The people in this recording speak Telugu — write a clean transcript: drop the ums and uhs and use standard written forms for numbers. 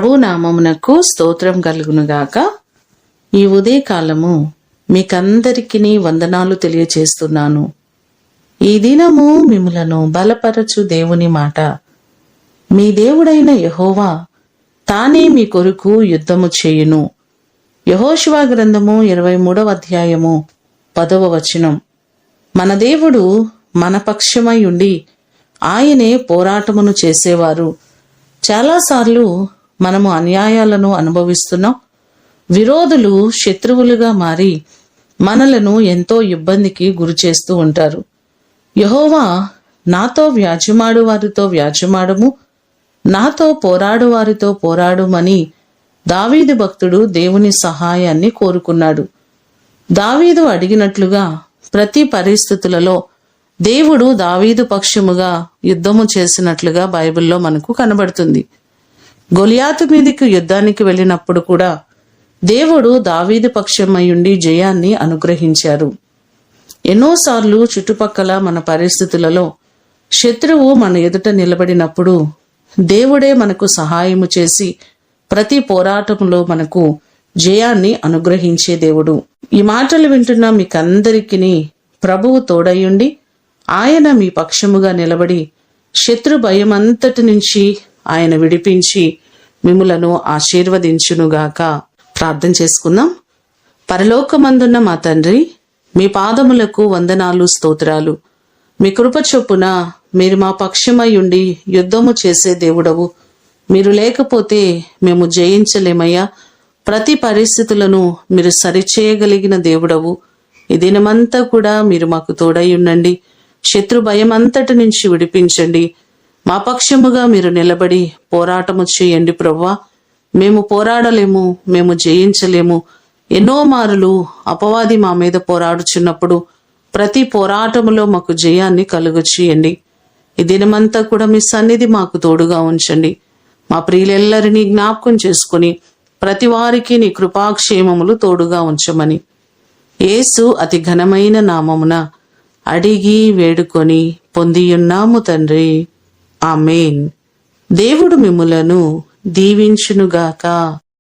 ప్రభు నామమునకు స్తోత్రం కలుగునుగాక. ఈ ఉదయకాలము మీకందరికీ వందనాలు తెలియచేస్తున్నాను. ఈ దినము మిమ్ములను బలపరచు దేవుని మాట. మీ దేవుడైన యెహోవా తానే మీ కొరకు యుద్ధము చేయును. యెహోషువ గ్రంథము 23వ అధ్యాయము 10వ వచనం. మన దేవుడు మన పక్షమై ఉండి ఆయనే పోరాటమును చేసేవారు. చాలాసార్లు మనము అన్యాయాలను అనుభవిస్తున్నాం. విరోధులు శత్రువులుగా మారి మనలను ఎంతో ఇబ్బందికి గురి చేస్తూ ఉంటారు. యెహోవా నాతో వ్యాజ్యమాడు వారితో వ్యాజ్యమాడము, నాతో పోరాడు వారితో పోరాడుమని దావీదు భక్తుడు దేవుని సహాయాన్ని కోరుకున్నాడు. దావీదు అడిగినట్లుగా ప్రతి పరిస్థితులలో దేవుడు దావీదు పక్షముగా యుద్ధము చేసినట్లుగా బైబిల్లో మనకు కనబడుతుంది. గొలియాతు మీదికి యుద్ధానికి వెళ్ళినప్పుడు కూడా దేవుడు దావీదు పక్షమయ్యుండి జయాన్ని అనుగ్రహించారు. ఎన్నోసార్లు చుట్టుపక్కల మన పరిస్థితులలో శత్రువు మన ఎదుట నిలబడినప్పుడు దేవుడే మనకు సహాయము చేసి ప్రతి పోరాటంలో మనకు జయాన్ని అనుగ్రహించే దేవుడు. ఈ మాటలు వింటున్న మీకందరికీ ప్రభువు తోడయ్యుండి ఆయన మీ పక్షముగా నిలబడి శత్రు భయమంతటి నుంచి ఆయన విడిపించి మిమ్ములను ఆశీర్వదించునుగాక. ప్రార్థన చేసుకుందాం. పరలోకమందున్న మా తండ్రి, మీ పాదములకు వందనాలు, స్తోత్రాలు. మీ కృప చొప్పున మీరు మా పక్షమై ఉండి యుద్ధము చేసే దేవుడవు. మీరు లేకపోతే మేము జయించలేమయ్యా. ప్రతి పరిస్థితులను మీరు సరిచేయగలిగిన దేవుడవు. ఈ దినమంతా కూడా మీరు మాకు తోడై ఉండండి. శత్రు భయం అంతటి నుంచి విడిపించండి. మా పక్షముగా మీరు నిలబడి పోరాటము చేయండి ప్రభువా. మేము పోరాడలేము, మేము జయించలేము. ఎన్నో మారులు అపవాది మా మీద పోరాడుచున్నప్పుడు ప్రతి పోరాటములో మాకు జయాన్ని కలుగు చేయండి. ఈ దినమంతా కూడా మీ సన్నిధి మాకు తోడుగా ఉంచండి. మా ప్రియులెల్లరినీ జ్ఞాపకం చేసుకుని ప్రతి వారికి నీ కృపాక్షేమములు తోడుగా ఉంచమని యేసు అతి ఘనమైన నామమున అడిగి వేడుకొని పొందియున్నాము తండ్రి. ఆమేన్. దేవుడు మిమ్ములను దీవించునుగాక.